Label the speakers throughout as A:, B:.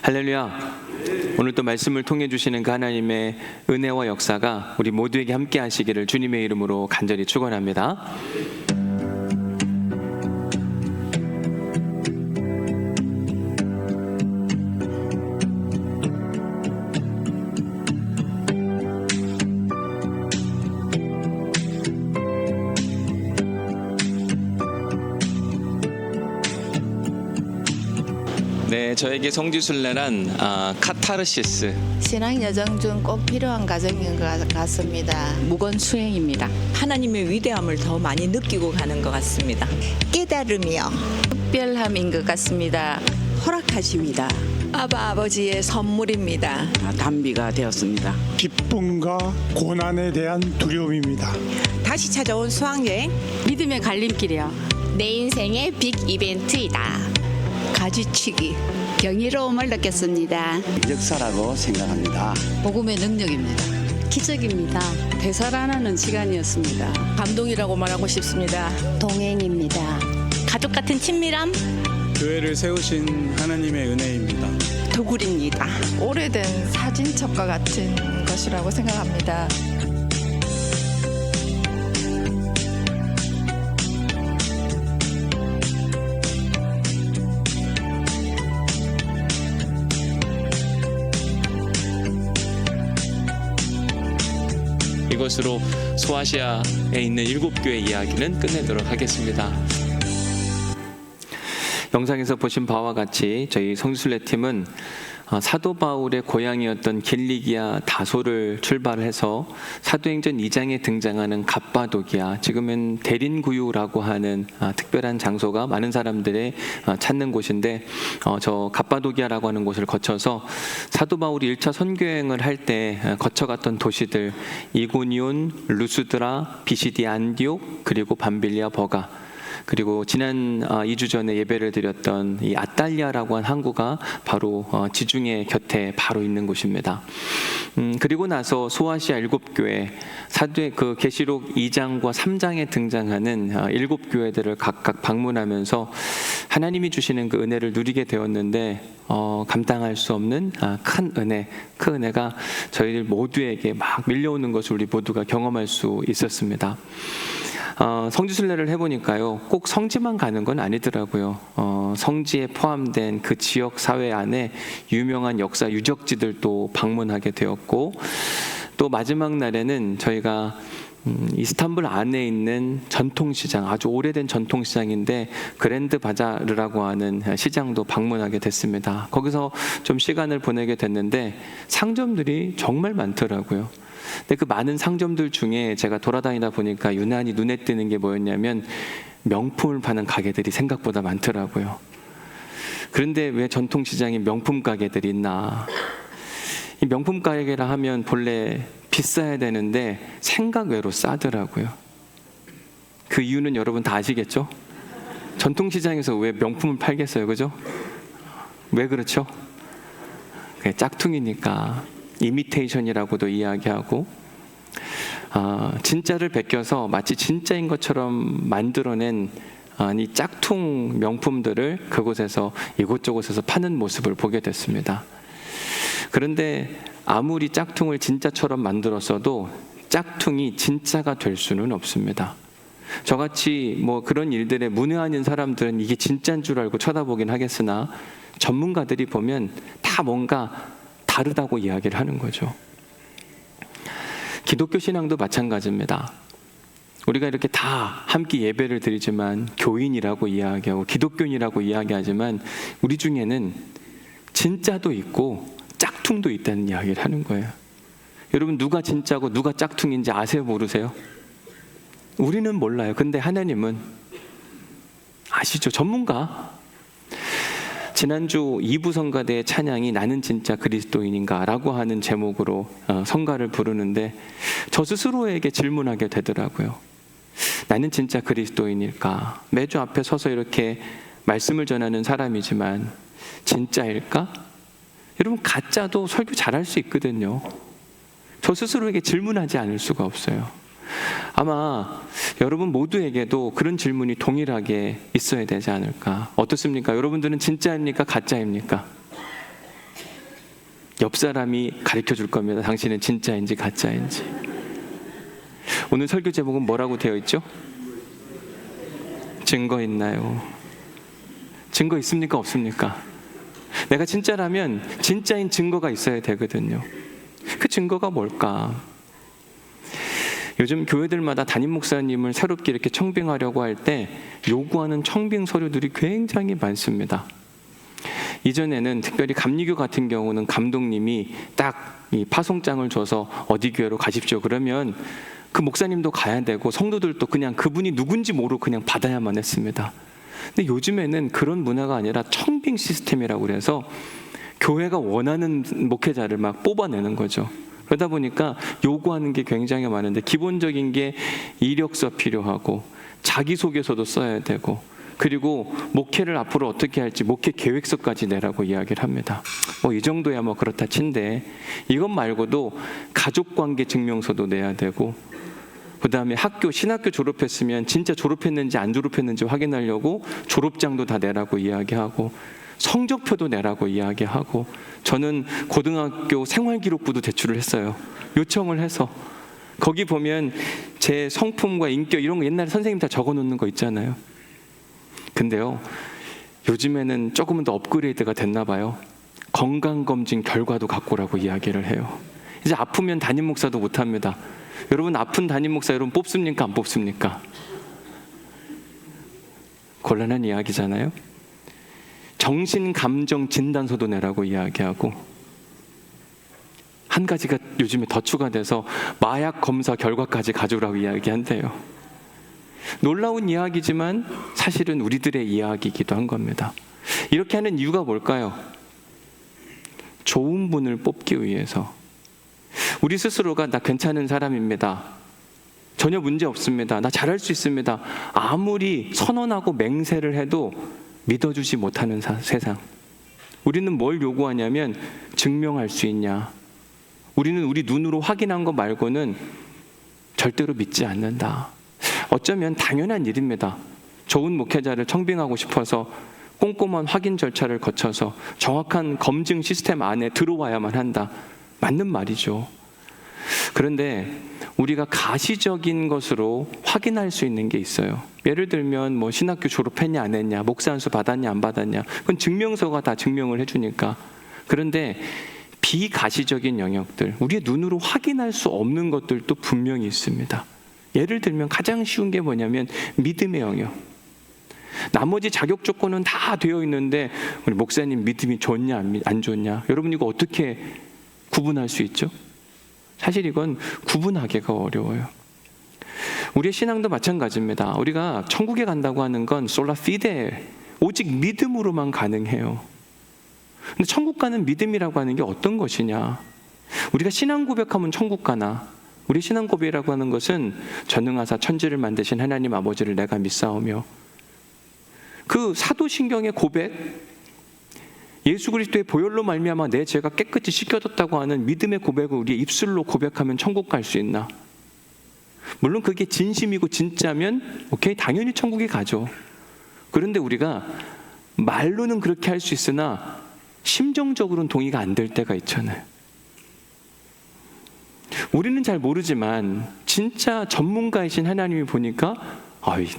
A: 할렐루야. 오늘 또 말씀을 통해 주시는 그 하나님의 은혜와 역사가 우리 모두에게 함께 하시기를 주님의 이름으로 간절히 축원합니다. 네, 저에게 성지순례란 카타르시스,
B: 신앙 여정 중 꼭 필요한 과정인 것 같습니다.
C: 무건 수행입니다.
D: 하나님의 위대함을 더 많이 느끼고 가는 것 같습니다.
B: 깨달음이요. 특별함인 것 같습니다.
D: 허락하십니다.
B: 아버지의 선물입니다.
C: 단비가 되었습니다.
E: 기쁨과 고난에 대한 두려움입니다.
D: 다시 찾아온 수학여행,
C: 믿음의 갈림길이요.
B: 내 인생의 빅 이벤트이다. 가지치기.
C: 경이로움을 느꼈습니다.
F: 역사라고 생각합니다.
C: 복음의 능력입니다. 기적입니다. 되살아나는 시간이었습니다.
B: 감동이라고 말하고 싶습니다.
G: 동행입니다.
B: 가족 같은 친밀함.
H: 교회를 세우신 하나님의 은혜입니다.
D: 도굴입니다.
B: 오래된 사진첩과 같은 것이라고 생각합니다.
A: 이것으로 소아시아에 있는 7교회 이야기는 끝내도록 하겠습니다. 영상에서 보신 바와 같이 저희 성지순례팀은 사도 바울의 고향이었던 길리기아 다소를 출발해서 사도행전 2장에 등장하는 갑바도기아, 지금은 데린구유라고 하는 특별한 장소가 많은 사람들의 찾는 곳인데, 저 갑바도기아라고 하는 곳을 거쳐서 사도 바울이 1차 선교행을 할 때 거쳐갔던 도시들, 이고니온, 루스드라, 비시디 안디옥, 그리고 밤빌리아 버가, 그리고 지난 2주 전에 예배를 드렸던 이 아탈리아라고 한 항구가 바로 지중해 곁에 바로 있는 곳입니다. 그리고 나서 소아시아 7교회, 사도의 그 계시록 2장과 3장에 등장하는 7교회들을 각각 방문하면서 하나님이 주시는 그 은혜를 누리게 되었는데, 감당할 수 없는 큰 은혜, 그 은혜가 저희들 모두에게 막 밀려오는 것을 우리 모두가 경험할 수 있었습니다. 성지순례를 해보니까요, 꼭 성지만 가는 건 아니더라고요. 성지에 포함된 그 지역 사회 안에 유명한 역사 유적지들도 방문하게 되었고, 또 마지막 날에는 저희가 이스탄불 안에 있는 전통시장, 아주 오래된 전통시장인데 그랜드 바자르라고 하는 시장도 방문하게 됐습니다. 거기서 좀 시간을 보내게 됐는데 상점들이 정말 많더라고요. 근데 그 많은 상점들 중에 제가 돌아다니다 보니까 유난히 눈에 띄는 게 뭐였냐면 명품을 파는 가게들이 생각보다 많더라고요. 그런데 왜 전통시장에 명품 가게들이 있나? 이 명품 가게라 하면 본래 비싸야 되는데 생각 외로 싸더라고요. 그 이유는 여러분 다 아시겠죠? 전통시장에서 왜 명품을 팔겠어요, 그죠? 왜 그렇죠? 그게 짝퉁이니까. 이미테이션이라고도 이야기하고, 진짜를 베껴서 마치 진짜인 것처럼 만들어낸 이 짝퉁 명품들을 그곳에서 이곳저곳에서 파는 모습을 보게 됐습니다. 그런데 아무리 짝퉁을 진짜처럼 만들었어도 짝퉁이 진짜가 될 수는 없습니다. 저같이 뭐 그런 일들에 문외한인 사람들은 이게 진짜인 줄 알고 쳐다보긴 하겠으나 전문가들이 보면 다 뭔가 다르다고 이야기를 하는 거죠. 기독교 신앙도 마찬가지입니다. 우리가 이렇게 다 함께 예배를 드리지만 교인이라고 이야기하고 기독교인이라고 이야기하지만 우리 중에는 진짜도 있고 짝퉁도 있다는 이야기를 하는 거예요. 여러분, 누가 진짜고 누가 짝퉁인지 아세요, 모르세요? 우리는 몰라요. 근데 하나님은 아시죠? 전문가. 지난주 2부 성가대의 찬양이 나는 진짜 그리스도인인가 라고 하는 제목으로 성가를 부르는데 저 스스로에게 질문하게 되더라고요. 나는 진짜 그리스도인일까? 매주 앞에 서서 이렇게 말씀을 전하는 사람이지만 진짜일까? 여러분, 가짜도 설교 잘할 수 있거든요. 저 스스로에게 질문하지 않을 수가 없어요. 아마 여러분 모두에게도 그런 질문이 동일하게 있어야 되지 않을까. 어떻습니까? 여러분들은 진짜입니까? 가짜입니까? 옆 사람이 가르쳐 줄 겁니다. 당신은 진짜인지 가짜인지. 오늘 설교 제목은 뭐라고 되어 있죠? 증거 있나요? 증거 있습니까? 없습니까? 내가 진짜라면 진짜인 증거가 있어야 되거든요. 그 증거가 뭘까? 요즘 교회들마다 담임 목사님을 새롭게 이렇게 청빙하려고 할 때 요구하는 청빙 서류들이 굉장히 많습니다. 이전에는 특별히 감리교 같은 경우는 감독님이 딱 이 파송장을 줘서 어디 교회로 가십시오 그러면 그 목사님도 가야 되고 성도들도 그냥 그분이 누군지 모르고 그냥 받아야만 했습니다. 근데 요즘에는 그런 문화가 아니라 청빙 시스템이라고 그래서 교회가 원하는 목회자를 막 뽑아내는 거죠. 그러다 보니까 요구하는 게 굉장히 많은데 기본적인 게 이력서 필요하고 자기소개서도 써야 되고 그리고 목회를 앞으로 어떻게 할지 목회 계획서까지 내라고 이야기를 합니다. 이 정도야 뭐 그렇다 친데 이것 말고도 가족관계 증명서도 내야 되고 그 다음에 신학교 졸업했으면 진짜 졸업했는지 안 졸업했는지 확인하려고 졸업장도 다 내라고 이야기하고 성적표도 내라고 이야기하고 저는 고등학교 생활기록부도 제출을 했어요. 요청을 해서 거기 보면 제 성품과 인격 이런 거 옛날에 선생님 다 적어놓는 거 있잖아요. 근데요 요즘에는 조금은 더 업그레이드가 됐나 봐요. 건강검진 결과도 갖고 오라고 이야기를 해요. 이제 아프면 담임 목사도 못합니다. 여러분 아픈 담임 목사 여러분 뽑습니까? 안 뽑습니까? 곤란한 이야기잖아요. 정신감정 진단서도 내라고 이야기하고 한 가지가 요즘에 더 추가돼서 마약 검사 결과까지 가져오라고 이야기한대요. 놀라운 이야기지만 사실은 우리들의 이야기이기도 한 겁니다. 이렇게 하는 이유가 뭘까요? 좋은 분을 뽑기 위해서. 우리 스스로가 나 괜찮은 사람입니다. 전혀 문제 없습니다. 나 잘할 수 있습니다. 아무리 선언하고 맹세를 해도 믿어주지 못하는 세상. 우리는 뭘 요구하냐면 증명할 수 있냐. 우리는 우리 눈으로 확인한 거 말고는 절대로 믿지 않는다. 어쩌면 당연한 일입니다. 좋은 목회자를 청빙하고 싶어서 꼼꼼한 확인 절차를 거쳐서 정확한 검증 시스템 안에 들어와야만 한다. 맞는 말이죠. 그런데 우리가 가시적인 것으로 확인할 수 있는 게 있어요. 예를 들면 뭐 신학교 졸업했냐 안 했냐, 목사 안수 받았냐 안 받았냐, 그건 증명서가 다 증명을 해주니까. 그런데 비가시적인 영역들, 우리의 눈으로 확인할 수 없는 것들도 분명히 있습니다. 예를 들면 가장 쉬운 게 뭐냐면 믿음의 영역. 나머지 자격 조건은 다 되어 있는데 우리 목사님 믿음이 좋냐 안 좋냐, 여러분 이거 어떻게 구분할 수 있죠? 사실 이건 구분하기가 어려워요. 우리의 신앙도 마찬가지입니다. 우리가 천국에 간다고 하는 건 솔라 피데, 오직 믿음으로만 가능해요. 근데 천국 가는 믿음이라고 하는 게 어떤 것이냐? 우리가 신앙 고백하면 천국 가나? 우리 신앙 고백이라고 하는 것은 전능하사 천지를 만드신 하나님 아버지를 내가 믿사오며, 그 사도신경의 고백, 예수 그리스도의 보혈로 말미암아 내 죄가 깨끗이 씻겨졌다고 하는 믿음의 고백을 우리의 입술로 고백하면 천국 갈 수 있나? 물론 그게 진심이고 진짜면 오케이, 당연히 천국에 가죠. 그런데 우리가 말로는 그렇게 할 수 있으나 심정적으로는 동의가 안 될 때가 있잖아요. 우리는 잘 모르지만 진짜 전문가이신 하나님이 보니까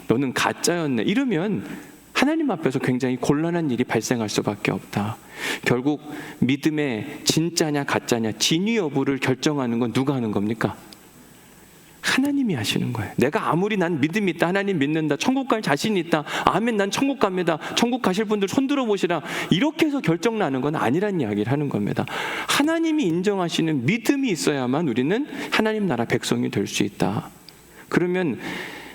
A: 너는 가짜였네 이러면 하나님 앞에서 굉장히 곤란한 일이 발생할 수밖에 없다. 결국 믿음의 진짜냐 가짜냐 진위 여부를 결정하는 건 누가 하는 겁니까? 하나님이 하시는 거예요. 내가 아무리 난 믿음이 있다, 하나님 믿는다, 천국 갈 자신이 있다, 아멘 난 천국 갑니다, 천국 가실 분들 손 들어보시라, 이렇게 해서 결정 나는 건 아니란 이야기를 하는 겁니다. 하나님이 인정하시는 믿음이 있어야만 우리는 하나님 나라 백성이 될 수 있다. 그러면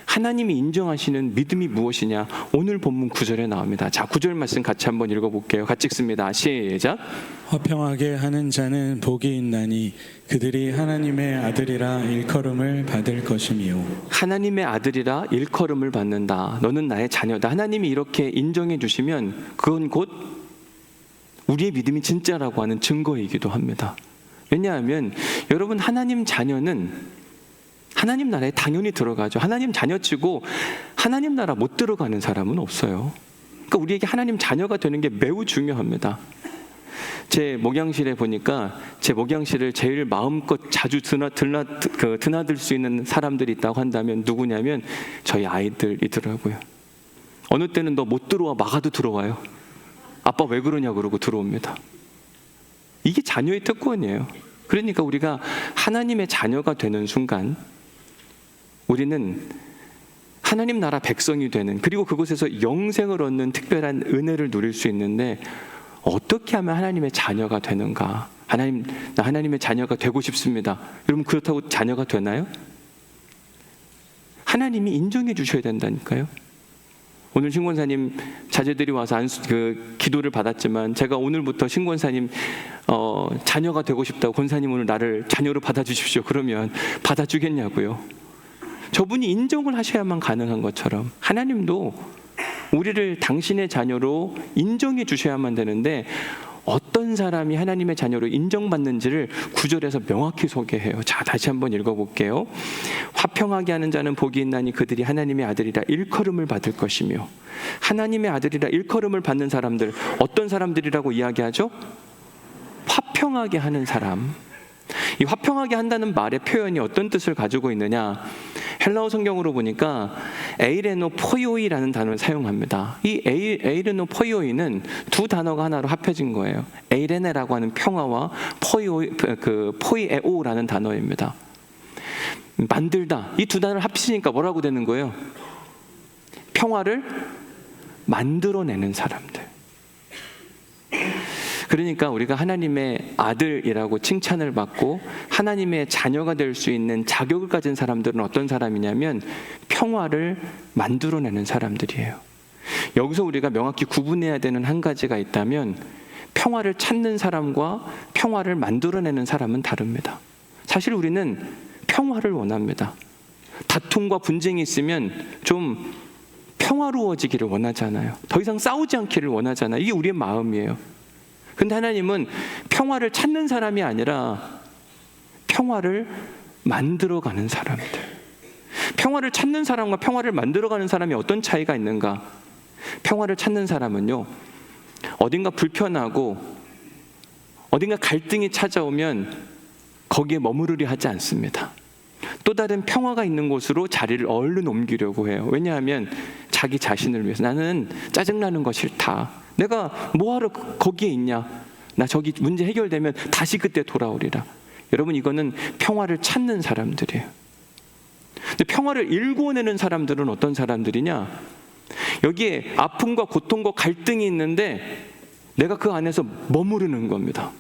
A: 하나님이 인정하시는 믿음이 무엇이냐? 오늘 본문 9절에 나옵니다. 자, 9절 말씀 같이 한번 읽어볼게요. 같이 읽습니다. 시작.
H: 화평하게 하는 자는 복이 있나니 그들이 하나님의 아들이라 일컬음을 받을 것이미요.
A: 하나님의 아들이라 일컬음을 받는다. 너는 나의 자녀다. 하나님이 이렇게 인정해 주시면 그건 곧 우리의 믿음이 진짜라고 하는 증거이기도 합니다. 왜냐하면 여러분, 하나님 자녀는 하나님 나라에 당연히 들어가죠. 하나님 자녀치고 하나님 나라 못 들어가는 사람은 없어요. 그러니까 우리에게 하나님 자녀가 되는 게 매우 중요합니다. 제 목양실에 보니까 제 목양실을 제일 마음껏 자주 드나들 수 있는 사람들이 있다고 한다면 누구냐면 저희 아이들이더라고요. 어느 때는 너 못 들어와 막아도 들어와요. 아빠 왜 그러냐 그러고 들어옵니다. 이게 자녀의 특권이에요. 그러니까 우리가 하나님의 자녀가 되는 순간 우리는 하나님 나라 백성이 되는, 그리고 그곳에서 영생을 얻는 특별한 은혜를 누릴 수 있는데, 어떻게 하면 하나님의 자녀가 되는가? 나 하나님의 자녀가 되고 싶습니다. 여러분, 그렇다고 자녀가 되나요? 하나님이 인정해 주셔야 된다니까요. 오늘 신권사님 자제들이 와서 기도를 받았지만, 제가 오늘부터 신권사님 자녀가 되고 싶다고, 권사님 오늘 나를 자녀로 받아주십시오 그러면 받아주겠냐고요. 저분이 인정을 하셔야만 가능한 것처럼 하나님도 우리를 당신의 자녀로 인정해 주셔야만 되는데, 어떤 사람이 하나님의 자녀로 인정받는지를 9절에서 명확히 소개해요. 자, 다시 한번 읽어볼게요. 화평하게 하는 자는 복이 있나니 그들이 하나님의 아들이라 일컬음을 받을 것이며. 하나님의 아들이라 일컬음을 받는 사람들, 어떤 사람들이라고 이야기하죠? 화평하게 하는 사람. 이 화평하게 한다는 말의 표현이 어떤 뜻을 가지고 있느냐? 헬라어 성경으로 보니까 에이레노 포이오이라는 단어를 사용합니다. 이 에이레노 포이오이는 두 단어가 하나로 합해진 거예요. 에이레네라고 하는 평화와 포이에오라는 단어입니다. 만들다, 이 두 단어를 합치니까 뭐라고 되는 거예요? 평화를 만들어내는 사람들. 그러니까 우리가 하나님의 아들이라고 칭찬을 받고 하나님의 자녀가 될 수 있는 자격을 가진 사람들은 어떤 사람이냐면 평화를 만들어내는 사람들이에요. 여기서 우리가 명확히 구분해야 되는 한 가지가 있다면, 평화를 찾는 사람과 평화를 만들어내는 사람은 다릅니다. 사실 우리는 평화를 원합니다. 다툼과 분쟁이 있으면 좀 평화로워지기를 원하잖아요. 더 이상 싸우지 않기를 원하잖아요. 이게 우리의 마음이에요. 근데 하나님은 평화를 찾는 사람이 아니라 평화를 만들어가는 사람들. 평화를 찾는 사람과 평화를 만들어가는 사람이 어떤 차이가 있는가? 평화를 찾는 사람은요, 어딘가 불편하고 어딘가 갈등이 찾아오면 거기에 머무르려 하지 않습니다. 또 다른 평화가 있는 곳으로 자리를 얼른 옮기려고 해요. 왜냐하면 자기 자신을 위해서. 나는 짜증나는 거 싫다. 내가 뭐하러 거기에 있냐? 나 저기 문제 해결되면 다시 그때 돌아오리라. 여러분, 이거는 평화를 찾는 사람들이에요. 근데 평화를 일구어내는 사람들은 어떤 사람들이냐? 여기에 아픔과 고통과 갈등이 있는데 내가 그 안에서 머무르는 겁니다.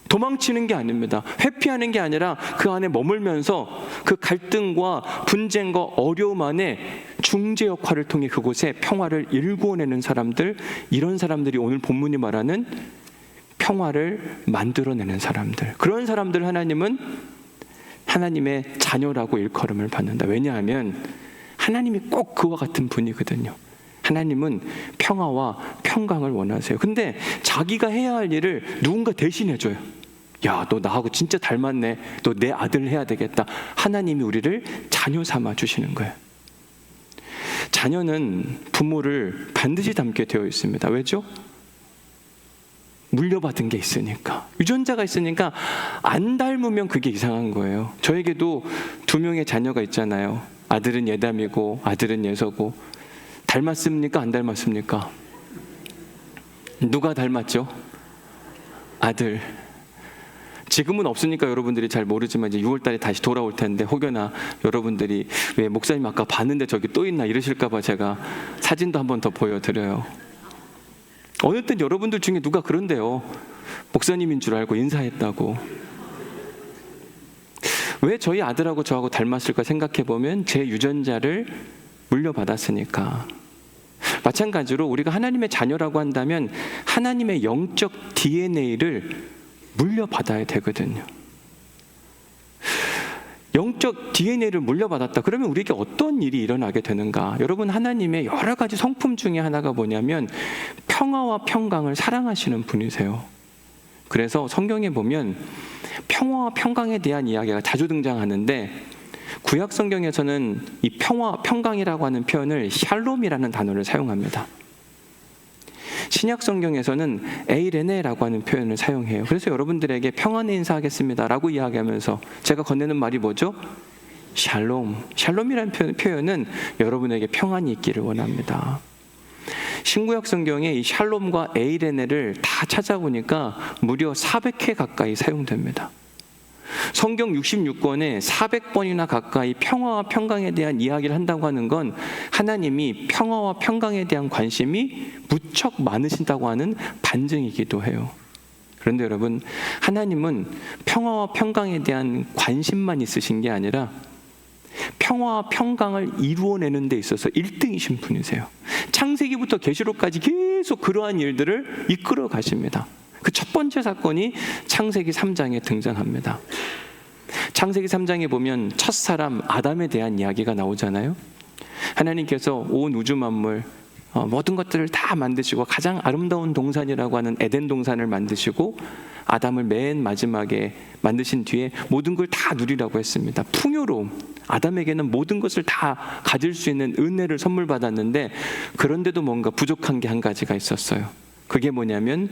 A: 도망치는 게 아닙니다. 회피하는 게 아니라 그 안에 머물면서 그 갈등과 분쟁과 어려움 안에 중재 역할을 통해 그곳에 평화를 일구어내는 사람들, 이런 사람들이 오늘 본문이 말하는 평화를 만들어내는 사람들. 그런 사람들 하나님은 하나님의 자녀라고 일컬음을 받는다. 왜냐하면 하나님이 꼭 그와 같은 분이거든요. 하나님은 평화와 평강을 원하세요. 근데 자기가 해야 할 일을 누군가 대신해줘요. 야, 너 나하고 진짜 닮았네. 너 내 아들 해야 되겠다. 하나님이 우리를 자녀 삼아 주시는 거예요. 자녀는 부모를 반드시 닮게 되어 있습니다. 왜죠? 물려받은 게 있으니까. 유전자가 있으니까 안 닮으면 그게 이상한 거예요. 저에게도 2명의 자녀가 있잖아요. 아들은 예담이고 아들은 예서고. 닮았습니까? 안 닮았습니까? 누가 닮았죠? 아들. 지금은 없으니까 여러분들이 잘 모르지만 이제 6월 달에 다시 돌아올 텐데, 혹여나 여러분들이 왜 목사님 아까 봤는데 저기 또 있나 이러실까 봐 제가 사진도 한 번 더 보여드려요. 어느 땐 여러분들 중에 누가 그런데요. 목사님인 줄 알고 인사했다고. 왜 저희 아들하고 저하고 닮았을까 생각해보면 제 유전자를 물려받았으니까. 마찬가지로 우리가 하나님의 자녀라고 한다면 하나님의 영적 DNA를 물려받아야 되거든요. 영적 DNA를 물려받았다. 그러면 우리에게 어떤 일이 일어나게 되는가? 여러분, 하나님의 여러 가지 성품 중에 하나가 뭐냐면 평화와 평강을 사랑하시는 분이세요. 그래서 성경에 보면 평화와 평강에 대한 이야기가 자주 등장하는데, 구약 성경에서는 이 평화, 평강이라고 하는 표현을 샬롬이라는 단어를 사용합니다. 신약 성경에서는 에이레네라고 하는 표현을 사용해요. 그래서 여러분들에게 평안의 인사하겠습니다라고 이야기하면서 제가 건네는 말이 뭐죠? 샬롬. 샬롬이라는 표현은 여러분에게 평안이 있기를 원합니다. 신구약 성경에 이 샬롬과 에이레네를 다 찾아보니까 무려 400회 가까이 사용됩니다. 성경 66권에 400번이나 가까이 평화와 평강에 대한 이야기를 한다고 하는 건 하나님이 평화와 평강에 대한 관심이 무척 많으신다고 하는 반증이기도 해요. 그런데 여러분, 하나님은 평화와 평강에 대한 관심만 있으신 게 아니라 평화와 평강을 이루어내는 데 있어서 1등이신 분이세요. 창세기부터 계시록까지 계속 그러한 일들을 이끌어 가십니다. 그 첫 번째 사건이 창세기 3장에 등장합니다. 창세기 3장에 보면 첫사람 아담에 대한 이야기가 나오잖아요. 하나님께서 온 우주 만물 모든 것들을 다 만드시고 가장 아름다운 동산이라고 하는 에덴 동산을 만드시고 아담을 맨 마지막에 만드신 뒤에 모든 걸 다 누리라고 했습니다. 풍요로움, 아담에게는 모든 것을 다 가질 수 있는 은혜를 선물 받았는데 그런데도 뭔가 부족한 게 한 가지가 있었어요. 그게 뭐냐면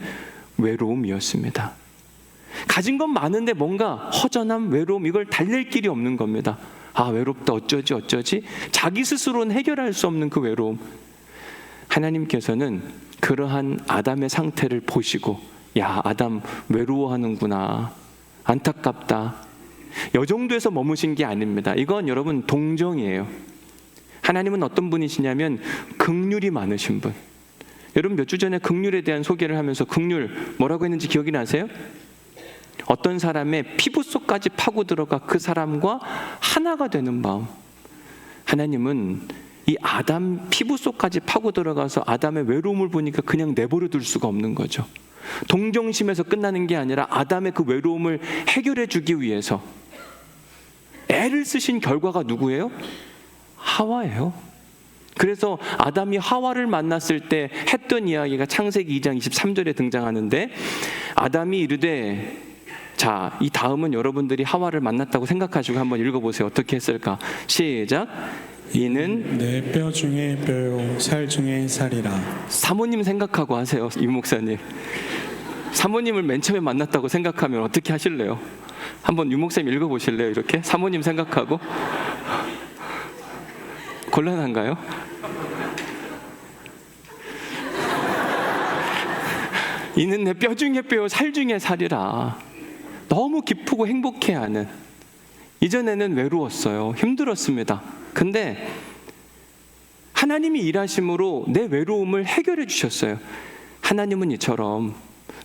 A: 외로움이었습니다. 가진 건 많은데 뭔가 허전함, 외로움, 이걸 달랠 길이 없는 겁니다. 아, 외롭다, 어쩌지 자기 스스로는 해결할 수 없는 그 외로움. 하나님께서는 그러한 아담의 상태를 보시고 야, 아담 외로워하는구나, 안타깝다, 이 정도에서 머무신 게 아닙니다. 이건 여러분 동정이에요. 하나님은 어떤 분이시냐면 긍휼이 많으신 분. 여러분 몇 주 전에 긍휼에 대한 소개를 하면서 긍휼 뭐라고 했는지 기억이 나세요? 어떤 사람의 피부 속까지 파고 들어가 그 사람과 하나가 되는 마음. 하나님은 이 아담 피부 속까지 파고 들어가서 아담의 외로움을 보니까 그냥 내버려 둘 수가 없는 거죠. 동정심에서 끝나는 게 아니라 아담의 그 외로움을 해결해 주기 위해서 애를 쓰신 결과가 누구예요? 하와예요. 그래서 아담이 하와를 만났을 때 했던 이야기가 창세기 2장 23절에 등장하는데, 아담이 이르되, 자, 이 다음은 여러분들이 하와를 만났다고 생각하시고 한번 읽어보세요. 어떻게 했을까? 시작. 이는
H: 내 뼈 중에 뼈요 살 중에 살이라.
A: 사모님 생각하고 하세요. 이 목사님, 사모님을 맨 처음에 만났다고 생각하면 어떻게 하실래요? 한번 유 목사님 읽어보실래요? 이렇게 사모님 생각하고. 곤란한가요? 이는 내 뼈 중에 뼈요 살 중에 살이라. 너무 기쁘고 행복해하는. 이전에는 외로웠어요. 힘들었습니다. 근데 하나님이 일하심으로 내 외로움을 해결해 주셨어요. 하나님은 이처럼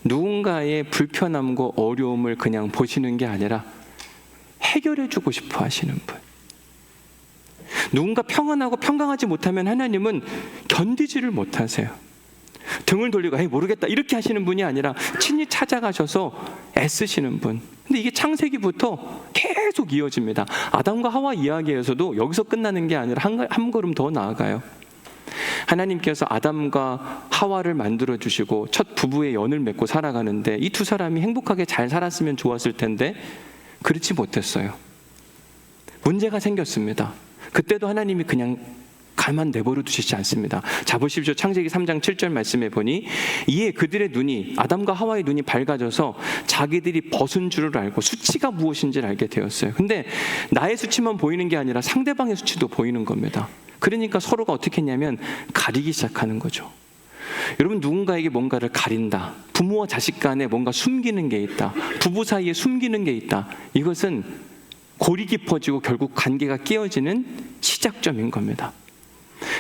A: 누군가의 불편함과 어려움을 그냥 보시는 게 아니라 해결해 주고 싶어 하시는 분. 누군가 평안하고 평강하지 못하면 하나님은 견디지를 못하세요. 등을 돌리고 에이 모르겠다 이렇게 하시는 분이 아니라 친히 찾아가셔서 애쓰시는 분. 근데 이게 창세기부터 계속 이어집니다. 아담과 하와 이야기에서도 여기서 끝나는 게 아니라 한 걸음 더 나아가요. 하나님께서 아담과 하와를 만들어 주시고 첫 부부의 연을 맺고 살아가는데 이 두 사람이 행복하게 잘 살았으면 좋았을 텐데 그렇지 못했어요. 문제가 생겼습니다. 그때도 하나님이 그냥 가만 내버려 두시지 않습니다. 자, 보십시오. 창세기 3장 7절 말씀해 보니 이에 그들의 눈이, 아담과 하와의 눈이 밝아져서 자기들이 벗은 줄을 알고 수치가 무엇인지를 알게 되었어요. 근데 나의 수치만 보이는 게 아니라 상대방의 수치도 보이는 겁니다. 그러니까 서로가 어떻게 했냐면 가리기 시작하는 거죠. 여러분, 누군가에게 뭔가를 가린다, 부모와 자식 간에 뭔가 숨기는 게 있다, 부부 사이에 숨기는 게 있다, 이것은 골이 깊어지고 결국 관계가 깨어지는 시작점인 겁니다.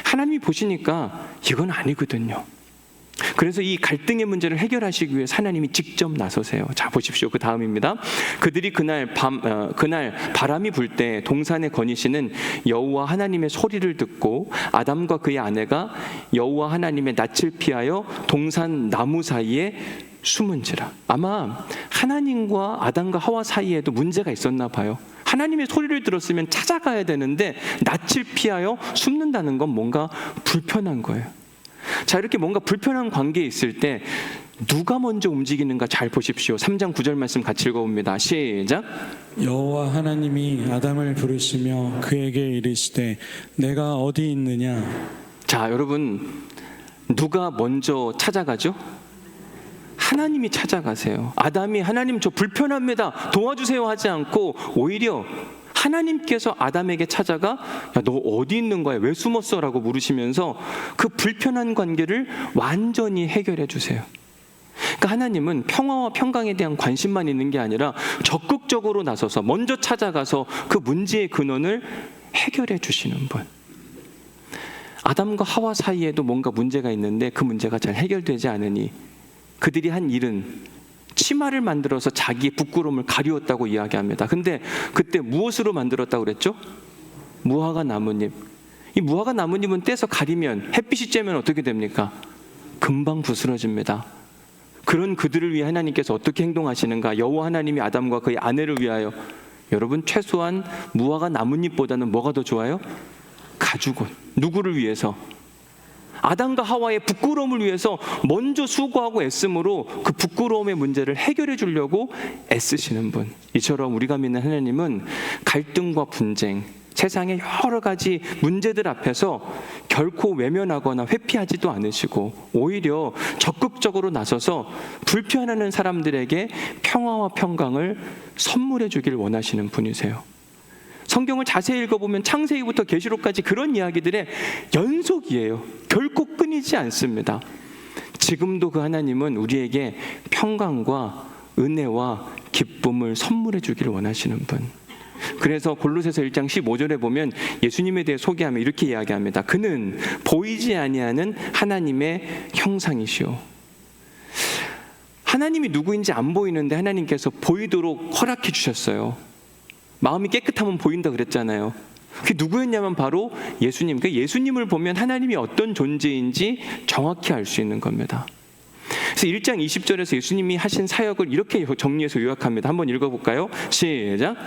A: 하나님이 보시니까 이건 아니거든요. 그래서 이 갈등의 문제를 해결하시기 위해 하나님이 직접 나서세요. 자, 보십시오. 그 다음입니다. 그들이 그날 바람이 불 때 동산에 거니시는 여호와 하나님의 소리를 듣고 아담과 그의 아내가 여호와 하나님의 낯을 피하여 동산 나무 사이에 숨은지라. 아마 하나님과 아담과 하와 사이에도 문제가 있었나 봐요. 하나님의 소리를 들었으면 찾아가야 되는데 낯을 피하여 숨는다는 건 뭔가 불편한 거예요. 자, 이렇게 뭔가 불편한 관계에 있을 때 누가 먼저 움직이는가 잘 보십시오. 3장 9절 말씀 같이 읽어봅니다. 시작.
H: 여호와 하나님이 아담을 부르시며 그에게 이르시되 내가 어디 있느냐.
A: 자, 여러분, 누가 먼저 찾아가죠? 하나님이 찾아가세요. 아담이 하나님 저 불편합니다, 도와주세요 하지 않고 오히려 하나님께서 아담에게 찾아가 야, 너 어디 있는 거야? 왜 숨었어? 라고 물으시면서 그 불편한 관계를 완전히 해결해 주세요. 그러니까 하나님은 평화와 평강에 대한 관심만 있는 게 아니라 적극적으로 나서서 먼저 찾아가서 그 문제의 근원을 해결해 주시는 분. 아담과 하와 사이에도 뭔가 문제가 있는데 그 문제가 잘 해결되지 않으니 그들이 한 일은 치마를 만들어서 자기의 부끄러움을 가리웠다고 이야기합니다. 근데 그때 무엇으로 만들었다고 그랬죠? 무화과 나뭇잎. 이 무화과 나뭇잎은 떼서 가리면, 햇빛이 쬐면 어떻게 됩니까? 금방 부스러집니다. 그런 그들을 위해 하나님께서 어떻게 행동하시는가? 여호와 하나님이 아담과 그의 아내를 위하여, 여러분 최소한 무화과 나뭇잎보다는 뭐가 더 좋아요? 가죽옷. 누구를 위해서? 아담과 하와의 부끄러움을 위해서 먼저 수고하고 애씀으로 그 부끄러움의 문제를 해결해 주려고 애쓰시는 분. 이처럼 우리가 믿는 하나님은 갈등과 분쟁, 세상의 여러 가지 문제들 앞에서 결코 외면하거나 회피하지도 않으시고 오히려 적극적으로 나서서 불편해하는 사람들에게 평화와 평강을 선물해 주길 원하시는 분이세요. 성경을 자세히 읽어보면 창세기부터 계시록까지 그런 이야기들의 연속이에요. 결코 끊이지 않습니다. 지금도 그 하나님은 우리에게 평강과 은혜와 기쁨을 선물해 주기를 원하시는 분. 그래서 골로새서 1장 15절에 보면 예수님에 대해 소개하며 이렇게 이야기합니다. 그는 보이지 아니하는 하나님의 형상이시오. 하나님이 누구인지 안 보이는데 하나님께서 보이도록 허락해 주셨어요. 마음이 깨끗하면 보인다 그랬잖아요. 그게 누구였냐면 바로 예수님. 그 예수님을 보면 하나님이 어떤 존재인지 정확히 알 수 있는 겁니다. 그래서 1장 20절에서 예수님이 하신 사역을 이렇게 정리해서 요약합니다. 한번 읽어볼까요? 시작.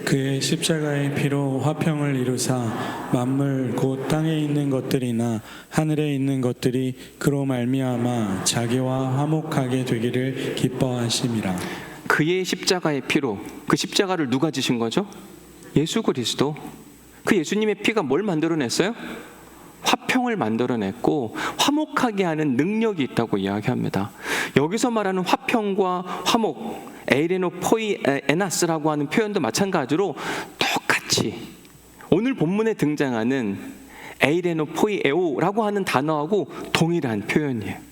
H: 그의 십자가의 피로 화평을 이루사 만물 곧 땅에 있는 것들이나 하늘에 있는 것들이 그로 말미암아 자기와 화목하게 되기를 기뻐하심이라.
A: 그의 십자가의 피로, 그 십자가를 누가 지신 거죠? 예수 그리스도. 그 예수님의 피가 뭘 만들어냈어요? 화평을 만들어냈고 화목하게 하는 능력이 있다고 이야기합니다. 여기서 말하는 화평과 화목, 에이레노 포이 에나스라고 하는 표현도 마찬가지로 똑같이 오늘 본문에 등장하는 에이레노 포이 에오라고 하는 단어하고 동일한 표현이에요.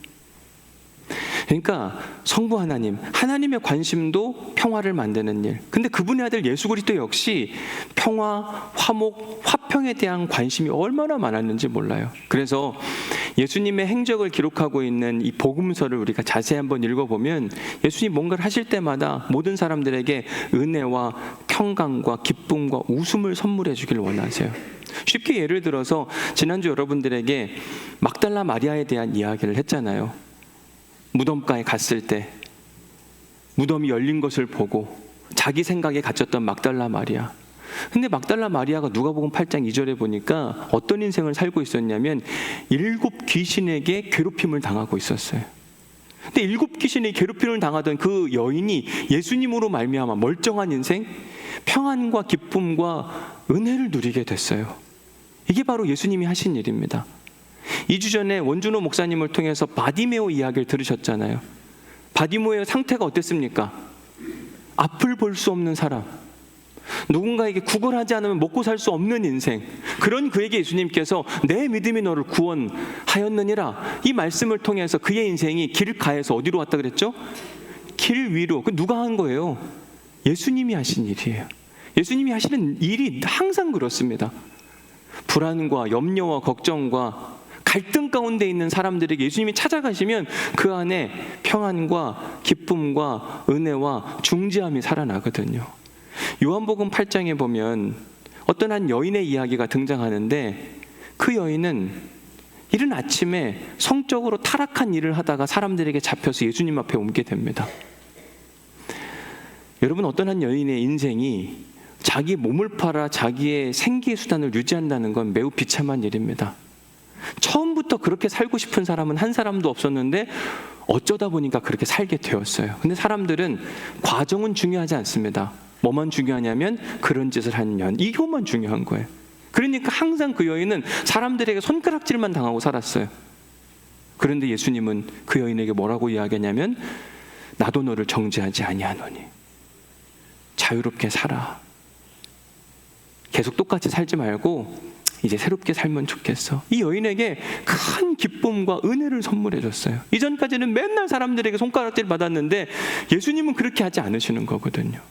A: 그러니까 성부 하나님, 하나님의 관심도 평화를 만드는 일. 근데 그분의 아들 예수 그리스도 역시 평화, 화목, 화평에 대한 관심이 얼마나 많았는지 몰라요. 그래서 예수님의 행적을 기록하고 있는 이 복음서를 우리가 자세히 한번 읽어보면 예수님 뭔가를 하실 때마다 모든 사람들에게 은혜와 평강과 기쁨과 웃음을 선물해 주길 원하세요. 쉽게 예를 들어서 지난주 여러분들에게 막달라 마리아에 대한 이야기를 했잖아요. 무덤가에 갔을 때 무덤이 열린 것을 보고 자기 생각에 갇혔던 막달라 마리아. 근데 막달라 마리아가 누가복음 8장 2절에 보니까 어떤 인생을 살고 있었냐면 7 귀신에게 괴롭힘을 당하고 있었어요. 근데 7 귀신에게 괴롭힘을 당하던 그 여인이 예수님으로 말미암아 멀쩡한 인생, 평안과 기쁨과 은혜를 누리게 됐어요. 이게 바로 예수님이 하신 일입니다. 2주 전에 원준호 목사님을 통해서 바디메오 이야기를 들으셨잖아요. 바디메오의 상태가 어땠습니까? 앞을 볼 수 없는 사람, 누군가에게 구걸하지 않으면 먹고 살 수 없는 인생, 그런 그에게 예수님께서 내 믿음이 너를 구원하였느니라 이 말씀을 통해서 그의 인생이 길 가에서 어디로 왔다 그랬죠? 길 위로. 그 누가 한 거예요? 예수님이 하신 일이에요. 예수님이 하시는 일이 항상 그렇습니다. 불안과 염려와 걱정과 갈등 가운데 있는 사람들에게 예수님이 찾아가시면 그 안에 평안과 기쁨과 은혜와 중지함이 살아나거든요. 요한복음 8장에 보면 어떤 한 여인의 이야기가 등장하는데 그 여인은 이른 아침에 성적으로 타락한 일을 하다가 사람들에게 잡혀서 예수님 앞에 옮게 됩니다. 여러분, 어떤 한 여인의 인생이 자기 몸을 팔아 자기의 생계의 수단을 유지한다는 건 매우 비참한 일입니다. 처음부터 그렇게 살고 싶은 사람은 한 사람도 없었는데 어쩌다 보니까 그렇게 살게 되었어요. 근데 사람들은 과정은 중요하지 않습니다. 뭐만 중요하냐면 그런 짓을 한 년, 이것만 중요한 거예요. 그러니까 항상 그 여인은 사람들에게 손가락질만 당하고 살았어요. 그런데 예수님은 그 여인에게 뭐라고 이야기하냐면 나도 너를 정죄하지 아니하노니 자유롭게 살아. 계속 똑같이 살지 말고 이제 새롭게 살면 좋겠어. 이 여인에게 큰 기쁨과 은혜를 선물해 줬어요. 이전까지는 맨날 사람들에게 손가락질 받았는데 예수님은 그렇게 하지 않으시는 거거든요.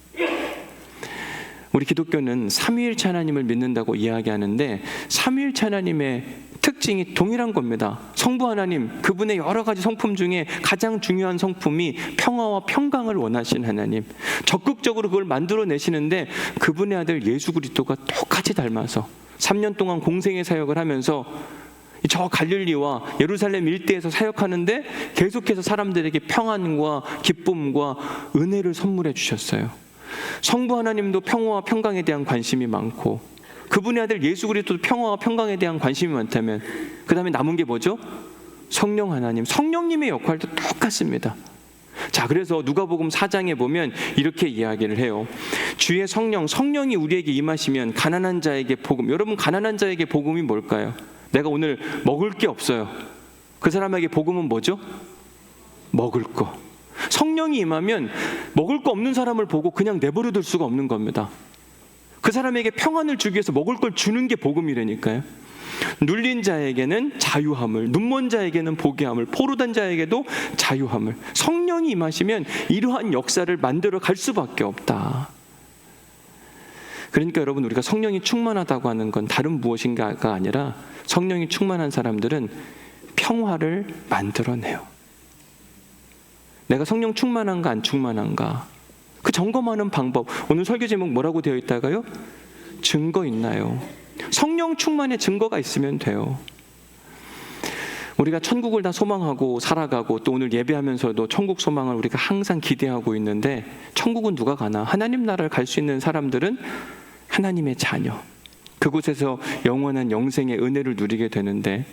A: 우리 기독교는 삼위일체 하나님을 믿는다고 이야기하는데 삼위일체 하나님의 특징이 동일한 겁니다. 성부 하나님, 그분의 여러 가지 성품 중에 가장 중요한 성품이 평화와 평강을 원하신 하나님, 적극적으로 그걸 만들어내시는데 그분의 아들 예수 그리스도가 똑같이 닮아서 3년 동안 공생의 사역을 하면서 저 갈릴리와 예루살렘 일대에서 사역하는데 계속해서 사람들에게 평안과 기쁨과 은혜를 선물해 주셨어요. 성부 하나님도 평화와 평강에 대한 관심이 많고 그분의 아들 예수 그리스도도 평화와 평강에 대한 관심이 많다면 그 다음에 남은 게 뭐죠? 성령 하나님, 성령님의 역할도 똑같습니다. 자, 그래서 누가복음 4장에 보면 이렇게 이야기를 해요. 주의 성령이 우리에게 임하시면 가난한 자에게 복음. 여러분, 가난한 자에게 복음이 뭘까요? 내가 오늘 먹을 게 없어요. 그 사람에게 복음은 뭐죠? 먹을 거. 성령이 임하면 먹을 거 없는 사람을 보고 그냥 내버려둘 수가 없는 겁니다. 그 사람에게 평안을 주기 위해서 먹을 걸 주는 게 복음이라니까요. 눌린 자에게는 자유함을, 눈먼 자에게는 보게 함을, 포로된 자에게도 자유함을. 성령이 임하시면 이러한 역사를 만들어 갈 수밖에 없다. 그러니까 여러분, 우리가 성령이 충만하다고 하는 건 다른 무엇인가가 아니라 성령이 충만한 사람들은 평화를 만들어내요. 내가 성령 충만한가 안 충만한가, 그 점검하는 방법. 오늘 설교 제목 뭐라고 되어 있다가요? 증거 있나요? 성령 충만의 증거가 있으면 돼요. 우리가 천국을 다 소망하고 살아가고 또 오늘 예배하면서도 천국 소망을 우리가 항상 기대하고 있는데, 천국은 누가 가나? 하나님 나라를 갈 수 있는 사람들은 하나님의 자녀, 그곳에서 영원한 영생의 은혜를 누리게 되는데,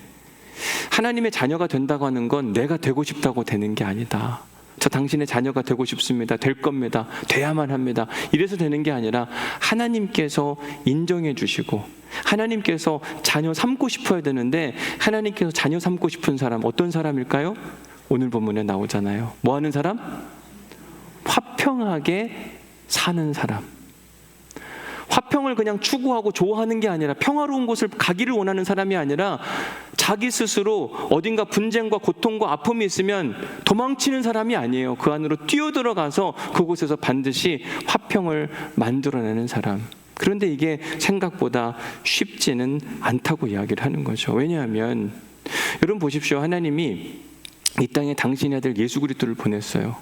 A: 하나님의 자녀가 된다고 하는 건 내가 되고 싶다고 되는 게 아니다. 저 당신의 자녀가 되고 싶습니다. 될 겁니다. 돼야만 합니다. 이래서 되는 게 아니라 하나님께서 인정해 주시고 하나님께서 자녀 삼고 싶어야 되는데, 하나님께서 자녀 삼고 싶은 사람 어떤 사람일까요? 오늘 본문에 나오잖아요. 뭐 하는 사람? 화평하게 사는 사람. 화평을 그냥 추구하고 좋아하는 게 아니라, 평화로운 곳을 가기를 원하는 사람이 아니라 자기 스스로 어딘가 분쟁과 고통과 아픔이 있으면 도망치는 사람이 아니에요. 그 안으로 뛰어들어가서 그곳에서 반드시 화평을 만들어내는 사람. 그런데 이게 생각보다 쉽지는 않다고 이야기를 하는 거죠. 왜냐하면 여러분 보십시오. 하나님이 이 땅에 당신의 아들 예수 그리스도를 보냈어요.